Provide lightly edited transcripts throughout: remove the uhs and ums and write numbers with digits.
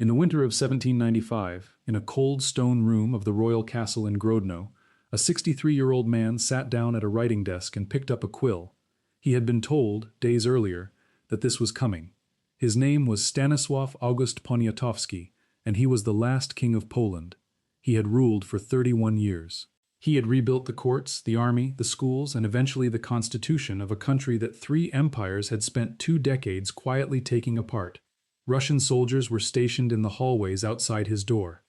In the winter of 1795, in a cold stone room of the royal castle in Grodno, a 63-year-old man sat down at a writing desk and picked up a quill. He had been told, days earlier, that this was coming. His name was Stanisław August Poniatowski, and he was the last king of Poland. He had ruled for 31 years. He had rebuilt the courts, the army, the schools, and eventually the constitution of a country that 3 empires had spent 2 decades quietly taking apart. Russian soldiers were stationed in the hallways outside his door.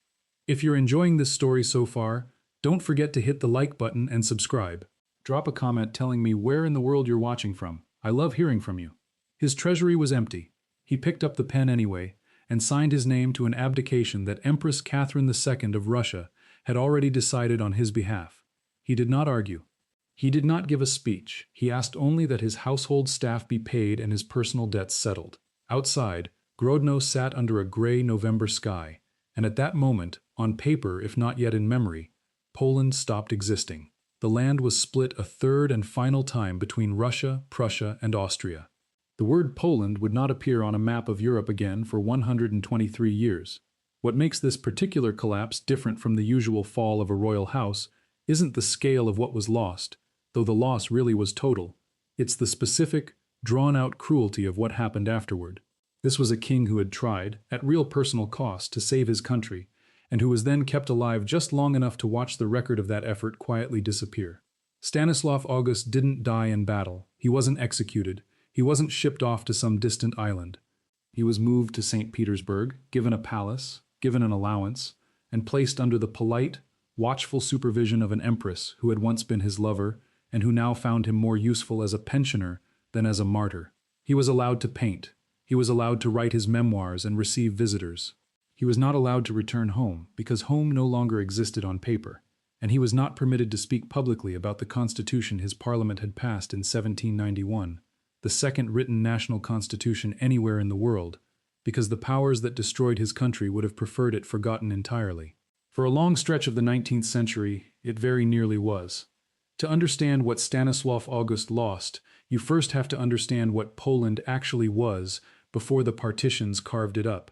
If you're enjoying this story so far, don't forget to hit the like button and subscribe. Drop a comment telling me where in the world you're watching from. I love hearing from you. His treasury was empty. He picked up the pen anyway and signed his name to an abdication that Empress Catherine II of Russia had already decided on his behalf. He did not argue. He did not give a speech. He asked only that his household staff be paid and his personal debts settled. Outside, Grodno sat under a gray November sky, and at that moment, on paper if not yet in memory, Poland stopped existing. The land was split a third and final time between Russia, Prussia, and Austria. The word Poland would not appear on a map of Europe again for 123 years. What makes this particular collapse different from the usual fall of a royal house isn't the scale of what was lost, though the loss really was total. It's the specific, drawn-out cruelty of what happened afterward. This was a king who had tried, at real personal cost, to save his country, and who was then kept alive just long enough to watch the record of that effort quietly disappear. Stanislav August didn't die in battle. He wasn't executed. He wasn't shipped off to some distant island. He was moved to St. Petersburg, given a palace, given an allowance, and placed under the polite, watchful supervision of an empress who had once been his lover and who now found him more useful as a pensioner than as a martyr. He was allowed to paint. He was allowed to write his memoirs and receive visitors. He was not allowed to return home because home no longer existed on paper, and he was not permitted to speak publicly about the constitution his parliament had passed in 1791, the second written national constitution anywhere in the world, because the powers that destroyed his country would have preferred it forgotten entirely. For a long stretch of the 19th century, it very nearly was. To understand what Stanislav August lost, you first have to understand what Poland actually was before the partitions carved it up.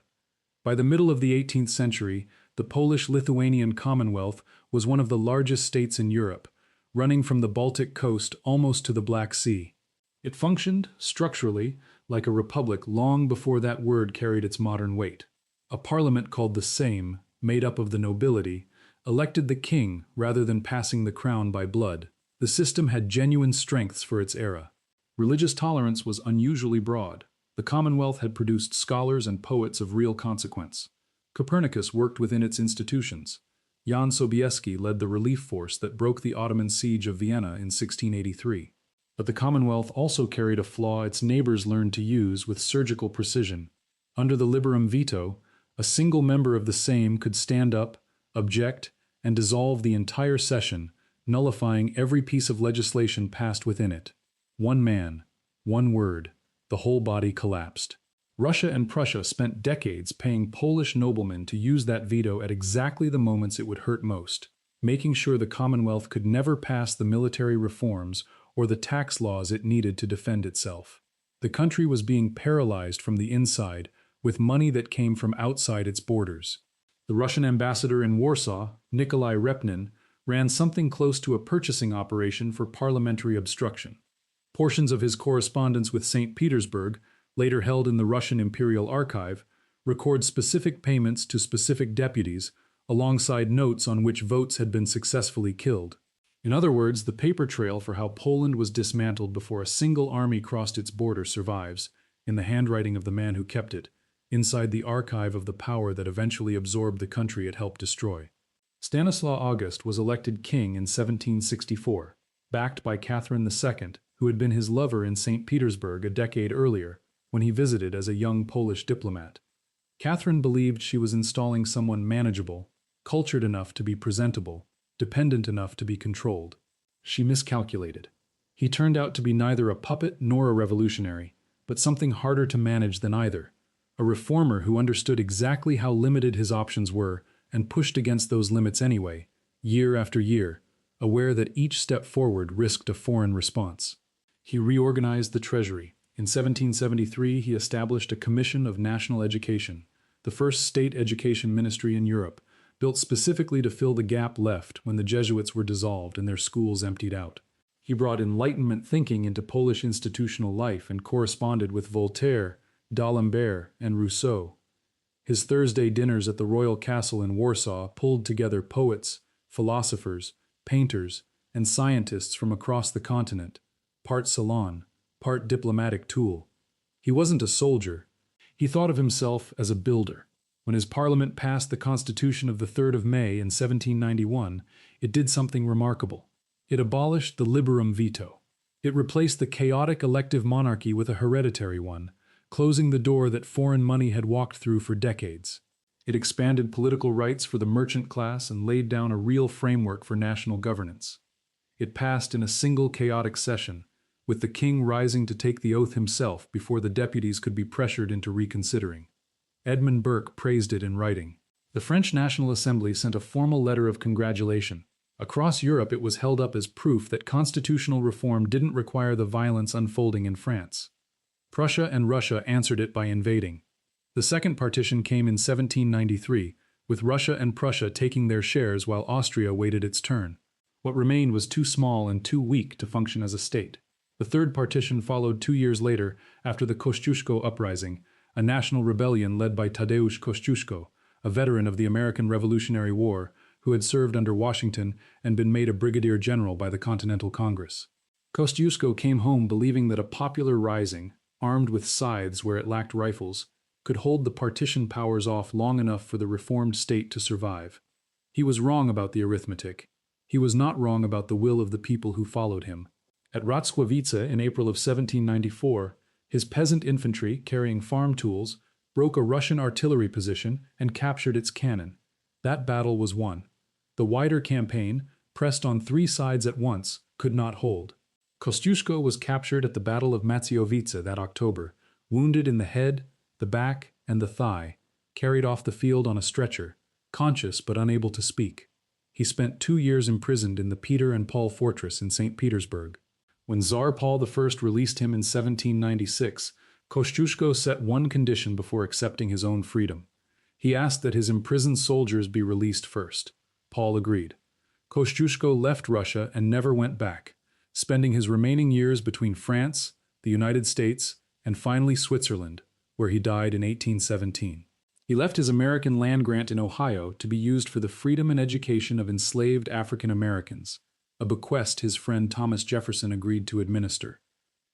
By the middle of the 18th century, the Polish-Lithuanian Commonwealth was one of the largest states in Europe, running from the Baltic coast almost to the Black Sea. It functioned, structurally, like a republic long before that word carried its modern weight. A parliament called the Sejm, made up of the nobility, elected the king rather than passing the crown by blood. The system had genuine strengths for its era. Religious tolerance was unusually broad. The Commonwealth had produced scholars and poets of real consequence. Copernicus worked within its institutions. Jan Sobieski led the relief force that broke the Ottoman siege of Vienna in 1683. But the Commonwealth also carried a flaw its neighbors learned to use with surgical precision. Under the liberum veto, a single member of the Sejm could stand up, object, and dissolve the entire session, nullifying every piece of legislation passed within it. One man, one word, the whole body collapsed. Russia and Prussia spent decades paying Polish noblemen to use that veto at exactly the moments it would hurt most, making sure the Commonwealth could never pass the military reforms or the tax laws it needed to defend itself. The country was being paralyzed from the inside with money that came from outside its borders. The Russian ambassador in Warsaw, Nikolai Repnin, ran something close to a purchasing operation for parliamentary obstruction. Portions of his correspondence with St. Petersburg, later held in the Russian Imperial Archive, record specific payments to specific deputies alongside notes on which votes had been successfully killed. In other words, the paper trail for how Poland was dismantled before a single army crossed its border survives, in the handwriting of the man who kept it, inside the archive of the power that eventually absorbed the country it helped destroy. Stanislaw August was elected king in 1764, backed by Catherine II, who had been his lover in St. Petersburg a decade earlier, when he visited as a young Polish diplomat. Catherine believed she was installing someone manageable, cultured enough to be presentable, dependent enough to be controlled. She miscalculated. He turned out to be neither a puppet nor a revolutionary, but something harder to manage than either, a reformer who understood exactly how limited his options were and pushed against those limits anyway, year after year, aware that each step forward risked a foreign response. He reorganized the treasury. In 1773, he established a Commission of National Education, the first state education ministry in Europe, built specifically to fill the gap left when the Jesuits were dissolved and their schools emptied out. He brought Enlightenment thinking into Polish institutional life and corresponded with Voltaire, D'Alembert, and Rousseau. His Thursday dinners at the Royal Castle in Warsaw pulled together poets, philosophers, painters, and scientists from across the continent, part salon, part diplomatic tool. He wasn't a soldier. He thought of himself as a builder. When his parliament passed the Constitution of the 3rd of May in 1791, it did something remarkable. It abolished the liberum veto. It replaced the chaotic elective monarchy with a hereditary one, closing the door that foreign money had walked through for decades. It expanded political rights for the merchant class and laid down a real framework for national governance. It passed in a single chaotic session, with the king rising to take the oath himself before the deputies could be pressured into reconsidering. Edmund Burke praised it in writing. The French National Assembly sent a formal letter of congratulation. Across Europe, it was held up as proof that constitutional reform didn't require the violence unfolding in France. Prussia and Russia answered it by invading. The second partition came in 1793, with Russia and Prussia taking their shares while Austria waited its turn. What remained was too small and too weak to function as a state. The third partition followed 2 years later after the Kosciuszko Uprising, a national rebellion led by Tadeusz Kościuszko, a veteran of the American Revolutionary War, who had served under Washington and been made a brigadier general by the Continental Congress. Kosciuszko came home believing that a popular rising, armed with scythes where it lacked rifles, could hold the partition powers off long enough for the reformed state to survive. He was wrong about the arithmetic. He was not wrong about the will of the people who followed him. At Ratzkowice in April of 1794, his peasant infantry, carrying farm tools, broke a Russian artillery position and captured its cannon. That battle was won. The wider campaign, pressed on 3 sides at once, could not hold. Kosciuszko was captured at the Battle of Matsyowice that October, wounded in the head, the back, and the thigh, carried off the field on a stretcher, conscious but unable to speak. He spent 2 years imprisoned in the Peter and Paul Fortress in St. Petersburg. When Tsar Paul I released him in 1796, Kosciuszko set one condition before accepting his own freedom. He asked that his imprisoned soldiers be released first. Paul agreed. Kosciuszko left Russia and never went back, spending his remaining years between France, the United States, and finally Switzerland, where he died in 1817. He left his American land grant in Ohio to be used for the freedom and education of enslaved African Americans, a bequest his friend Thomas Jefferson agreed to administer.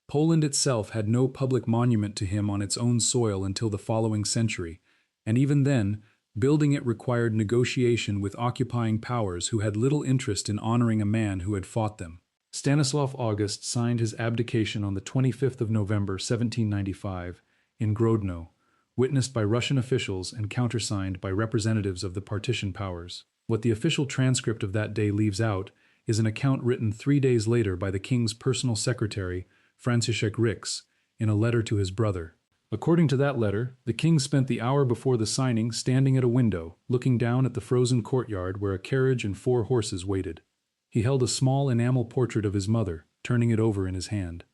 Poland itself had no public monument to him on its own soil until the following century, and even then, building it required negotiation with occupying powers who had little interest in honoring a man who had fought them. Stanislav August signed his abdication on the 25th of November 1795 in Grodno, witnessed by Russian officials and countersigned by representatives of the partition powers. What the official transcript of that day leaves out is an account written 3 days later by the king's personal secretary, Franciszek Rix, in a letter to his brother. According to that letter, the king spent the hour before the signing standing at a window, looking down at the frozen courtyard where a carriage and 4 horses waited. He held a small enamel portrait of his mother, turning it over in his hand.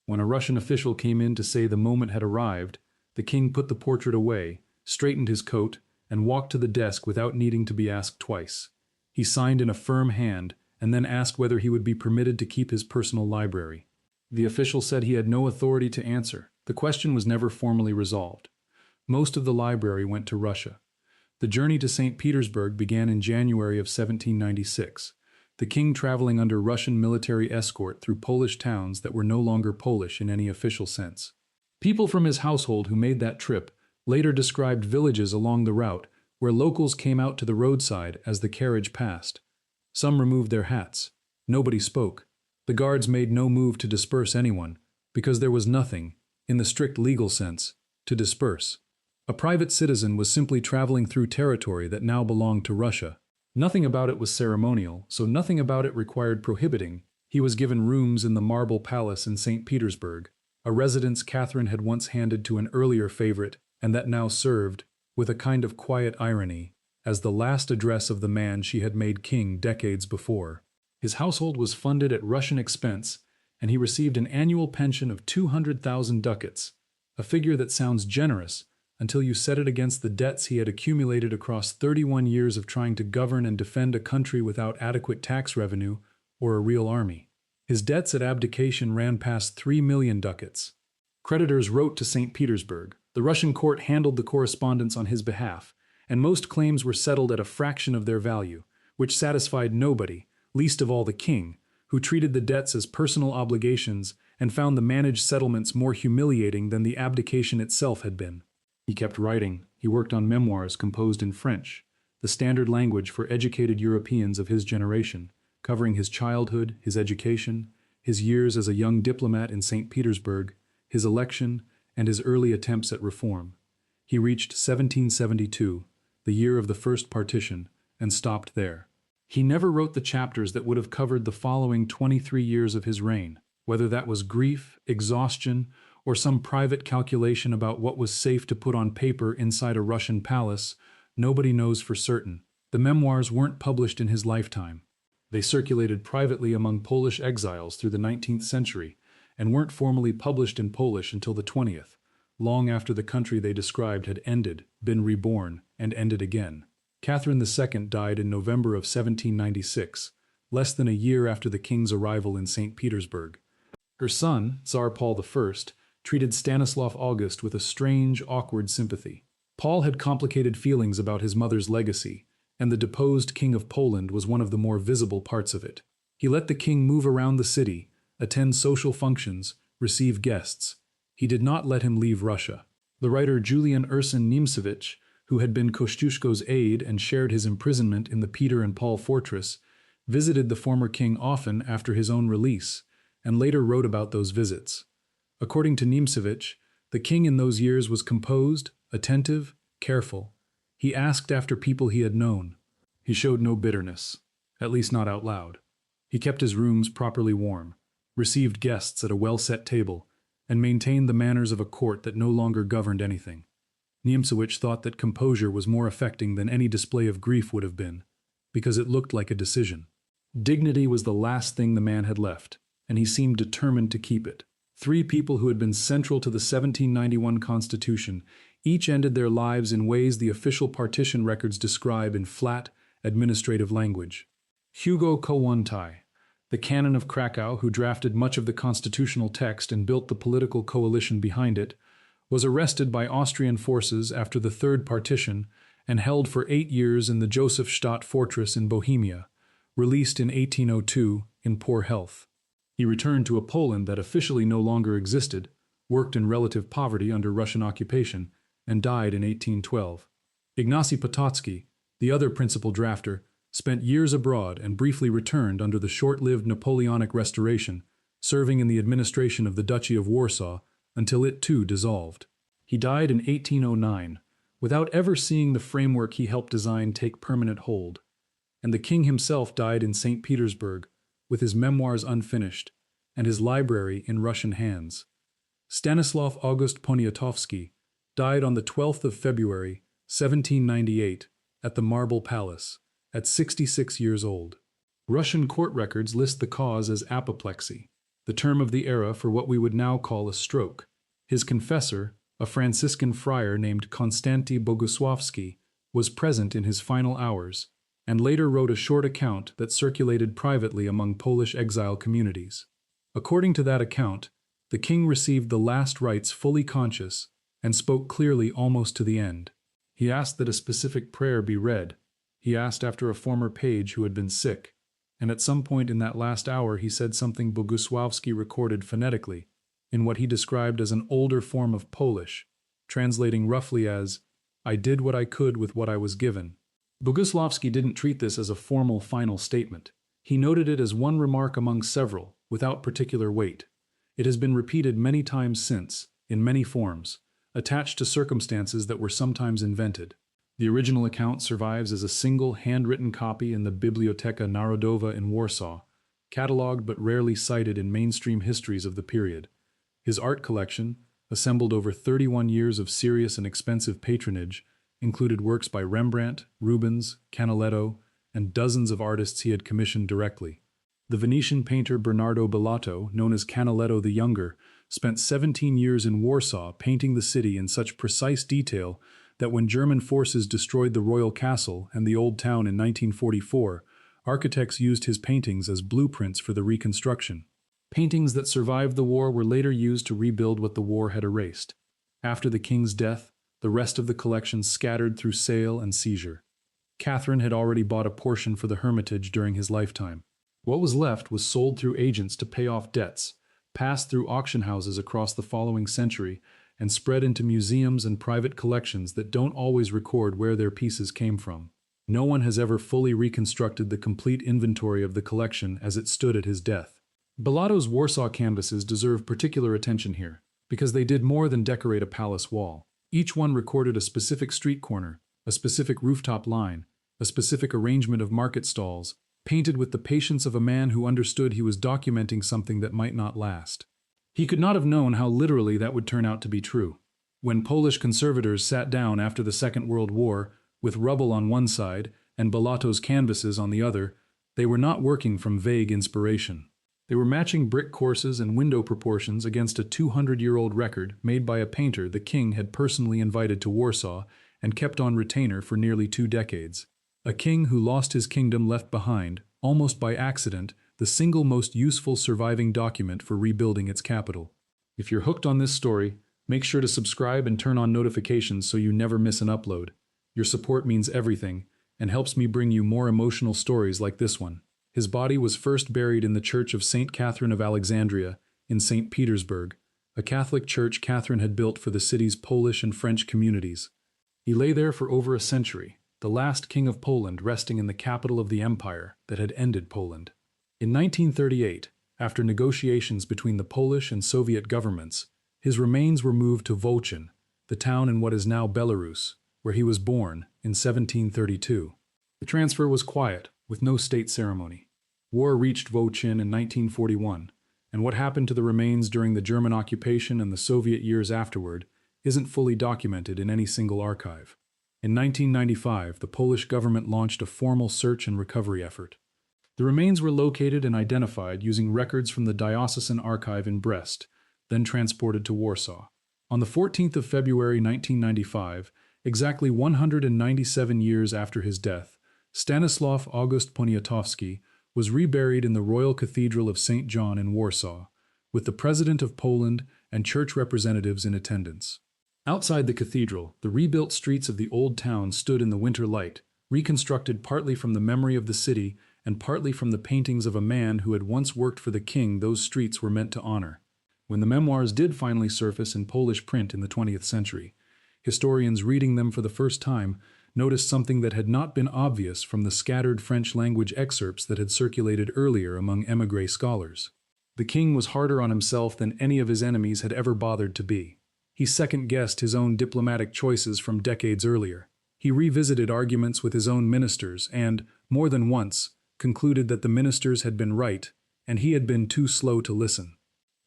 When a Russian official came in to say the moment had arrived, the king put the portrait away, straightened his coat, and walked to the desk without needing to be asked twice. He signed in a firm hand, and then asked whether he would be permitted to keep his personal library. The official said he had no authority to answer. The question was never formally resolved. Most of the library went to Russia. The journey to St. Petersburg began in January of 1796, the king traveling under Russian military escort through Polish towns that were no longer Polish in any official sense. People from his household who made that trip later described villages along the route where locals came out to the roadside as the carriage passed. Some removed their hats. Nobody spoke. The guards made no move to disperse anyone, because there was nothing, in the strict legal sense, to disperse. A private citizen was simply traveling through territory that now belonged to Russia. Nothing about it was ceremonial, so nothing about it required prohibiting. He was given rooms in the Marble Palace in St. Petersburg, a residence Catherine had once handed to an earlier favorite and that now served, with a kind of quiet irony, as the last address of the man she had made king decades before. His household was funded at Russian expense, and he received an annual pension of 200,000 ducats, a figure that sounds generous, until you set it against the debts he had accumulated across 31 years of trying to govern and defend a country without adequate tax revenue or a real army. His debts at abdication ran past 3 million ducats. Creditors wrote to St. Petersburg. The Russian court handled the correspondence on his behalf, and most claims were settled at a fraction of their value, which satisfied nobody, least of all the king, who treated the debts as personal obligations and found the managed settlements more humiliating than the abdication itself had been. He kept writing. He worked on memoirs composed in French, the standard language for educated Europeans of his generation, covering his childhood, his education, his years as a young diplomat in St. Petersburg, his election, and his early attempts at reform. He reached 1772, the year of the first partition, and stopped there. He never wrote the chapters that would have covered the following 23 years of his reign, whether that was grief, exhaustion, or some private calculation about what was safe to put on paper inside a Russian palace. Nobody knows for certain. The memoirs weren't published in his lifetime. They circulated privately among Polish exiles through the 19th century, and weren't formally published in Polish until the 20th, long after the country they described had ended, been reborn, and ended again. Catherine II died in November of 1796, less than a year after the king's arrival in St. Petersburg. Her son, Tsar Paul I, treated Stanislav August with a strange, awkward sympathy. Paul had complicated feelings about his mother's legacy, and the deposed King of Poland was one of the more visible parts of it. He let the king move around the city, attend social functions, receive guests. He did not let him leave Russia. The writer Julian Ursin Niemcevich, who had been Kościuszko's aide and shared his imprisonment in the Peter and Paul fortress, visited the former king often after his own release, and later wrote about those visits. According to Niemcevich, the king in those years was composed, attentive, careful. He asked after people he had known. He showed no bitterness, at least not out loud. He kept his rooms properly warm, received guests at a well-set table, and maintained the manners of a court that no longer governed anything. Niemcevich thought that composure was more affecting than any display of grief would have been, because it looked like a decision. Dignity was the last thing the man had left, and he seemed determined to keep it. 3 people who had been central to the 1791 Constitution each ended their lives in ways the official partition records describe in flat, administrative language. Hugo Kołłątaj, the canon of Krakow who drafted much of the constitutional text and built the political coalition behind it, was arrested by Austrian forces after the Third Partition and held for 8 years in the Josefstadt fortress in Bohemia, released in 1802 in poor health. He returned to a Poland that officially no longer existed, worked in relative poverty under Russian occupation, and died in 1812. Ignacy Potocki, the other principal drafter, spent years abroad and briefly returned under the short-lived Napoleonic Restoration, serving in the administration of the Duchy of Warsaw until it too dissolved. He died in 1809, without ever seeing the framework he helped design take permanent hold. And the king himself died in St. Petersburg, with his memoirs unfinished, and his library in Russian hands. Stanislav August Poniatowski died on the 12th of February, 1798, at the Marble Palace, at 66 years old. Russian court records list the cause as apoplexy, the term of the era for what we would now call a stroke. His confessor, a Franciscan friar named Konstanty Bogusławski, was present in his final hours, and later wrote a short account that circulated privately among Polish exile communities. According to that account, the king received the last rites fully conscious and spoke clearly almost to the end. He asked that a specific prayer be read. He asked after a former page who had been sick, and at some point in that last hour he said something Bogusławski recorded phonetically, in what he described as an older form of Polish, translating roughly as, "I did what I could with what I was given." Bogusławski didn't treat this as a formal final statement. He noted it as one remark among several, without particular weight. It has been repeated many times since, in many forms, attached to circumstances that were sometimes invented. The original account survives as a single handwritten copy in the Biblioteka Narodowa in Warsaw, catalogued but rarely cited in mainstream histories of the period. His art collection, assembled over 31 years of serious and expensive patronage, included works by Rembrandt, Rubens, Canaletto, and dozens of artists he had commissioned directly. The Venetian painter Bernardo Bellato, known as Canaletto the Younger, spent 17 years in Warsaw painting the city in such precise detail that when German forces destroyed the royal castle and the old town in 1944, architects used his paintings as blueprints for the reconstruction. Paintings that survived the war were later used to rebuild what the war had erased. After the king's death, the rest of the collection scattered through sale and seizure. Catherine had already bought a portion for the Hermitage during his lifetime. What was left was sold through agents to pay off debts, passed through auction houses across the following century, and spread into museums and private collections that don't always record where their pieces came from. No one has ever fully reconstructed the complete inventory of the collection as it stood at his death. Bellotto's Warsaw canvases deserve particular attention here, because they did more than decorate a palace wall. Each one recorded a specific street corner, a specific rooftop line, a specific arrangement of market stalls, painted with the patience of a man who understood he was documenting something that might not last. He could not have known how literally that would turn out to be true. When Polish conservators sat down after the Second World War, with rubble on one side and Bellotto's canvases on the other, they were not working from vague inspiration. They were matching brick courses and window proportions against a 200-year-old record made by a painter the king had personally invited to Warsaw and kept on retainer for nearly 2 decades. A king who lost his kingdom left behind, almost by accident, the single most useful surviving document for rebuilding its capital. If you're hooked on this story, make sure to subscribe and turn on notifications so you never miss an upload. Your support means everything and helps me bring you more emotional stories like this one. His body was first buried in the Church of St. Catherine of Alexandria in St. Petersburg, a Catholic church Catherine had built for the city's Polish and French communities. He lay there for over a century, the last king of Poland resting in the capital of the empire that had ended Poland. In 1938, after negotiations between the Polish and Soviet governments, his remains were moved to Wolcin, the town in what is now Belarus, where he was born in 1732. The transfer was quiet, with no state ceremony. War reached Wolcin in 1941, and what happened to the remains during the German occupation and the Soviet years afterward isn't fully documented in any single archive. In 1995, the Polish government launched a formal search and recovery effort. The remains were located and identified using records from the Diocesan Archive in Brest, then transported to Warsaw. On the 14th of February 1995, exactly 197 years after his death, Stanisław August Poniatowski was reburied in the Royal Cathedral of St. John in Warsaw, with the President of Poland and church representatives in attendance. Outside the cathedral, the rebuilt streets of the old town stood in the winter light, reconstructed partly from the memory of the city and partly from the paintings of a man who had once worked for the king those streets were meant to honor. When the memoirs did finally surface in Polish print in the 20th century, historians reading them for the first time noticed something that had not been obvious from the scattered French-language excerpts that had circulated earlier among émigré scholars. The king was harder on himself than any of his enemies had ever bothered to be. He second-guessed his own diplomatic choices from decades earlier. He revisited arguments with his own ministers and, more than once, concluded that the ministers had been right and he had been too slow to listen.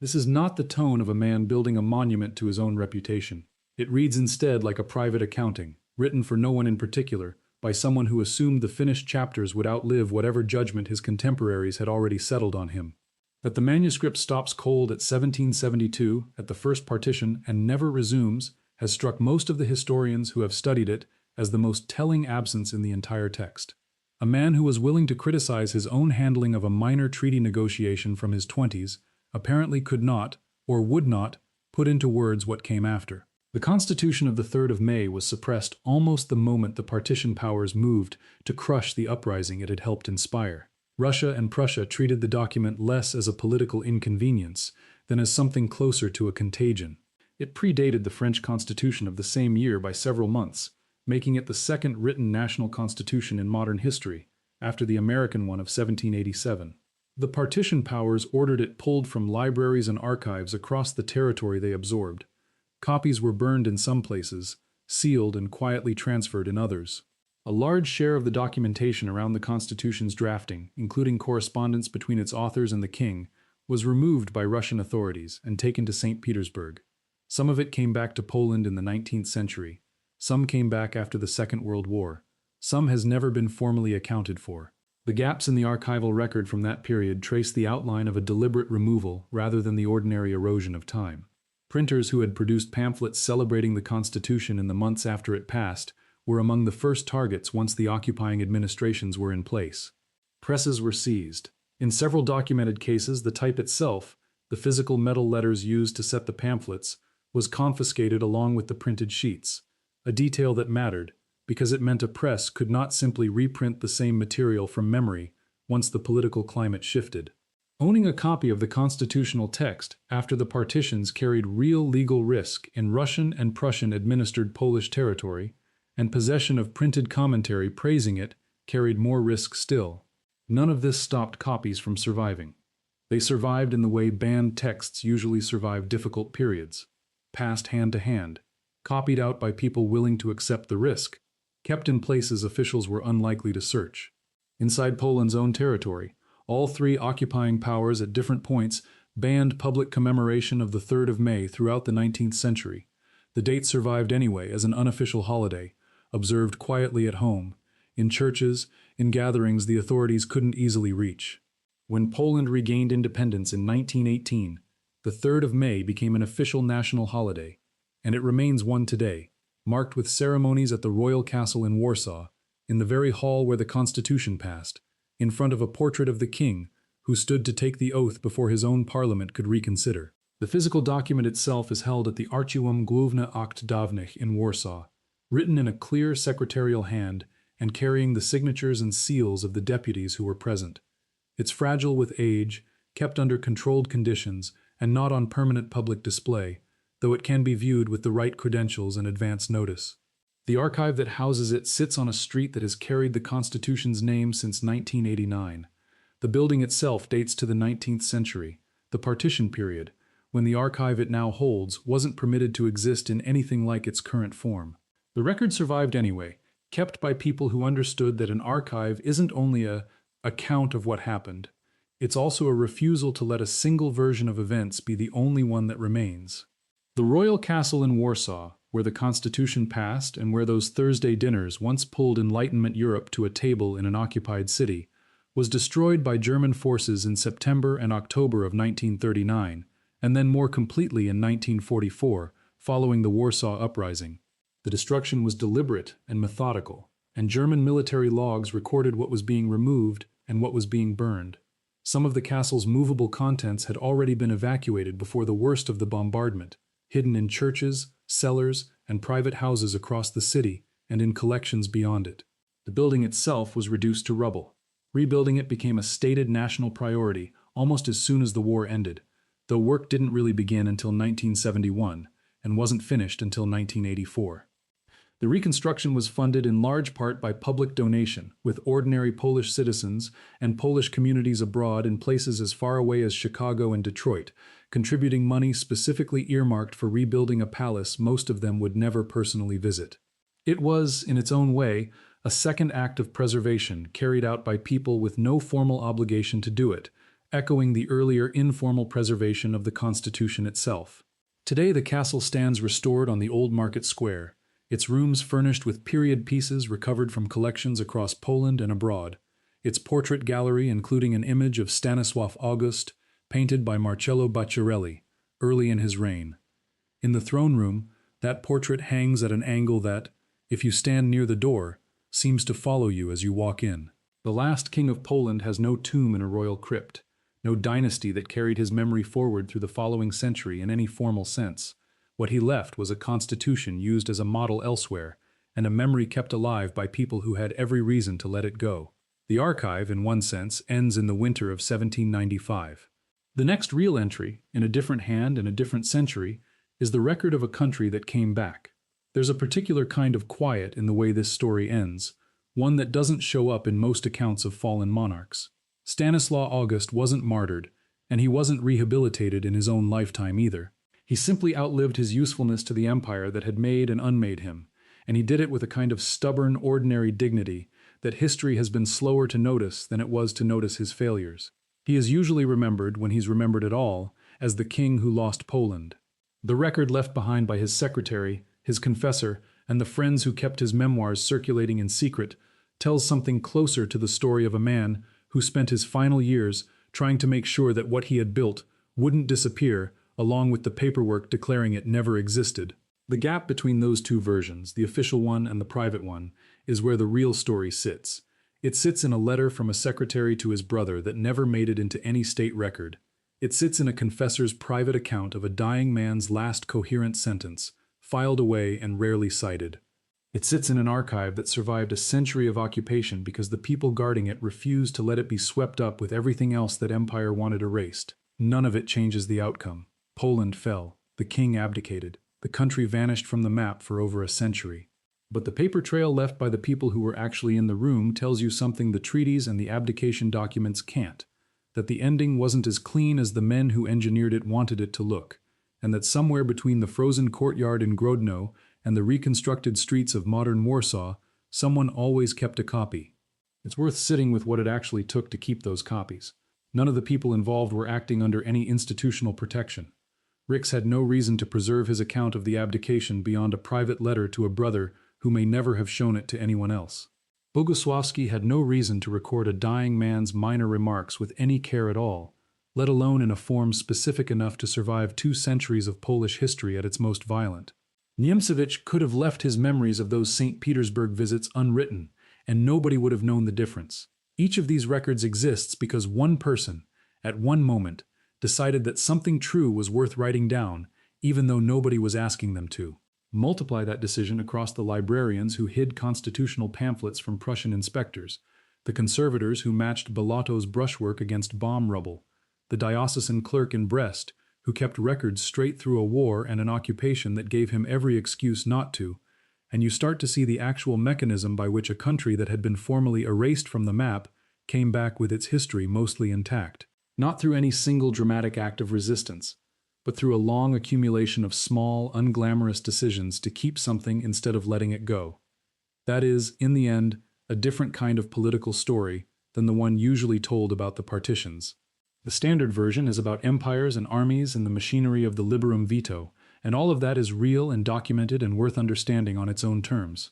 This is not the tone of a man building a monument to his own reputation. It reads instead like a private accounting, written for no one in particular, by someone who assumed the finished chapters would outlive whatever judgment his contemporaries had already settled on him. That the manuscript stops cold at 1772, at the first partition, and never resumes, has struck most of the historians who have studied it as the most telling absence in the entire text. A man who was willing to criticize his own handling of a minor treaty negotiation from his 20s apparently could not, or would not, put into words what came after. The Constitution of the 3rd of May was suppressed almost the moment the partition powers moved to crush the uprising it had helped inspire. Russia and Prussia treated the document less as a political inconvenience than as something closer to a contagion. It predated the French Constitution of the same year by several months, making it the second written national constitution in modern history, after the American one of 1787. The partition powers ordered it pulled from libraries and archives across the territory they absorbed. Copies were burned in some places, sealed and quietly transferred in others. A large share of the documentation around the Constitution's drafting, including correspondence between its authors and the king, was removed by Russian authorities and taken to St. Petersburg. Some of it came back to Poland in the 19th century. Some came back after the Second World War. Some has never been formally accounted for. The The gaps in the archival record from that period trace the outline of a deliberate removal rather than the ordinary erosion of time. Printers who had produced pamphlets celebrating the Constitution in the months after it passed were among the first targets once the occupying administrations were in place. Presses were seized. In several documented cases, the type itself, the physical metal letters used to set the pamphlets, was confiscated along with the printed sheets, a detail that mattered because it meant a press could not simply reprint the same material from memory once the political climate shifted. Owning a copy of the constitutional text after the partitions carried real legal risk in Russian and Prussian-administered Polish territory, and possession of printed commentary praising it carried more risk still. None of this stopped copies from surviving. They survived in the way banned texts usually survive difficult periods, passed hand to hand, copied out by people willing to accept the risk, kept in places officials were unlikely to search. Inside Poland's own territory, all three occupying powers at different points banned public commemoration of the 3rd of May throughout the 19th century. The date survived anyway as an unofficial holiday, observed quietly at home, in churches, in gatherings the authorities couldn't easily reach. When Poland regained independence in 1918, the 3rd of May became an official national holiday, and it remains one today, marked with ceremonies at the royal castle in Warsaw, in the very hall where the Constitution passed, in front of a portrait of the king, who stood to take the oath before his own parliament could reconsider. The physical document itself is held at the Archiwum Główne Akt Dawnych in Warsaw, written in a clear secretarial hand and carrying the signatures and seals of the deputies who were present. It's fragile with age, kept under controlled conditions, and not on permanent public display, though it can be viewed with the right credentials and advance notice. The archive that houses it sits on a street that has carried the Constitution's name since 1989. The building itself dates to the 19th century, the partition period, when the archive it now holds wasn't permitted to exist in anything like its current form. The record survived anyway, kept by people who understood that an archive isn't only a account of what happened, it's also a refusal to let a single version of events be the only one that remains. The royal castle in Warsaw, where the Constitution passed and where those Thursday dinners once pulled Enlightenment Europe to a table in an occupied city, was destroyed by German forces in September and October of 1939, and then more completely in 1944, following the Warsaw Uprising. The destruction was deliberate and methodical, and German military logs recorded what was being removed and what was being burned. Some of the castle's movable contents had already been evacuated before the worst of the bombardment, hidden in churches, cellars, and private houses across the city and in collections beyond it. The building itself was reduced to rubble. Rebuilding it became a stated national priority almost as soon as the war ended, though work didn't really begin until 1971 and wasn't finished until 1984. The reconstruction was funded in large part by public donation, with ordinary Polish citizens and Polish communities abroad in places as far away as Chicago and Detroit, contributing money specifically earmarked for rebuilding a palace most of them would never personally visit. It was, in its own way, a second act of preservation carried out by people with no formal obligation to do it, echoing the earlier informal preservation of the Constitution itself. Today the castle stands restored on the Old Market Square, its rooms furnished with period pieces recovered from collections across Poland and abroad, its portrait gallery including an image of Stanisław August, painted by Marcello Bacciarelli, early in his reign. In the throne room, that portrait hangs at an angle that, if you stand near the door, seems to follow you as you walk in. The last king of Poland has no tomb in a royal crypt, no dynasty that carried his memory forward through the following century in any formal sense. What he left was a constitution used as a model elsewhere, and a memory kept alive by people who had every reason to let it go. The archive, in one sense, ends in the winter of 1795. The next real entry, in a different hand and a different century, is the record of a country that came back. There's a particular kind of quiet in the way this story ends, one that doesn't show up in most accounts of fallen monarchs. Stanislaw August wasn't martyred, and he wasn't rehabilitated in his own lifetime either. He simply outlived his usefulness to the empire that had made and unmade him, and he did it with a kind of stubborn, ordinary dignity that history has been slower to notice than it was to notice his failures. He is usually remembered, when he's remembered at all, as the king who lost Poland. The record left behind by his secretary, his confessor, and the friends who kept his memoirs circulating in secret tells something closer to the story of a man who spent his final years trying to make sure that what he had built wouldn't disappear, along with the paperwork declaring it never existed. The gap between those two versions, the official one and the private one, is where the real story sits. It sits in a letter from a secretary to his brother that never made it into any state record. It sits in a confessor's private account of a dying man's last coherent sentence, filed away and rarely cited. It sits in an archive that survived a century of occupation because the people guarding it refused to let it be swept up with everything else that empire wanted erased. None of it changes the outcome. Poland fell. The king abdicated. The country vanished from the map for over a century. But the paper trail left by the people who were actually in the room tells you something the treaties and the abdication documents can't. That the ending wasn't as clean as the men who engineered it wanted it to look, and that somewhere between the frozen courtyard in Grodno and the reconstructed streets of modern Warsaw, someone always kept a copy. It's worth sitting with what it actually took to keep those copies. None of the people involved were acting under any institutional protection. Rix had no reason to preserve his account of the abdication beyond a private letter to a brother who may never have shown it to anyone else. Bogusławski had no reason to record a dying man's minor remarks with any care at all, let alone in a form specific enough to survive 2 centuries of Polish history at its most violent. Niemcewicz could have left his memories of those St. Petersburg visits unwritten, and nobody would have known the difference. Each of these records exists because one person, at one moment, decided that something true was worth writing down, even though nobody was asking them to. Multiply that decision across the librarians who hid constitutional pamphlets from Prussian inspectors, the conservators who matched Bellotto's brushwork against bomb rubble, the diocesan clerk in Brest who kept records straight through a war and an occupation that gave him every excuse not to, and you start to see the actual mechanism by which a country that had been formally erased from the map came back with its history mostly intact. Not through any single dramatic act of resistance, but through a long accumulation of small, unglamorous decisions to keep something instead of letting it go. That is, in the end, a different kind of political story than the one usually told about the partitions. The standard version is about empires and armies and the machinery of the liberum veto, and all of that is real and documented and worth understanding on its own terms.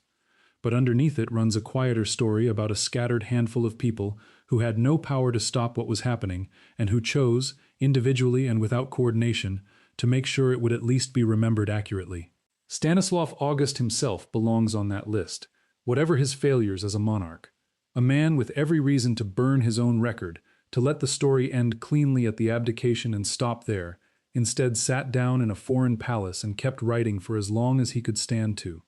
But underneath it runs a quieter story about a scattered handful of people who had no power to stop what was happening and who chose, individually and without coordination, to make sure it would at least be remembered accurately. Stanislav August himself belongs on that list, whatever his failures as a monarch. A man with every reason to burn his own record, to let the story end cleanly at the abdication and stop there, instead sat down in a foreign palace and kept writing for as long as he could stand to.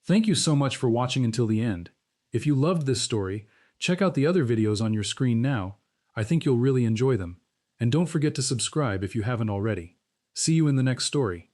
Thank you so much for watching until the end. If you loved this story, check out the other videos on your screen now. I think you'll really enjoy them. And don't forget to subscribe if you haven't already. See you in the next story.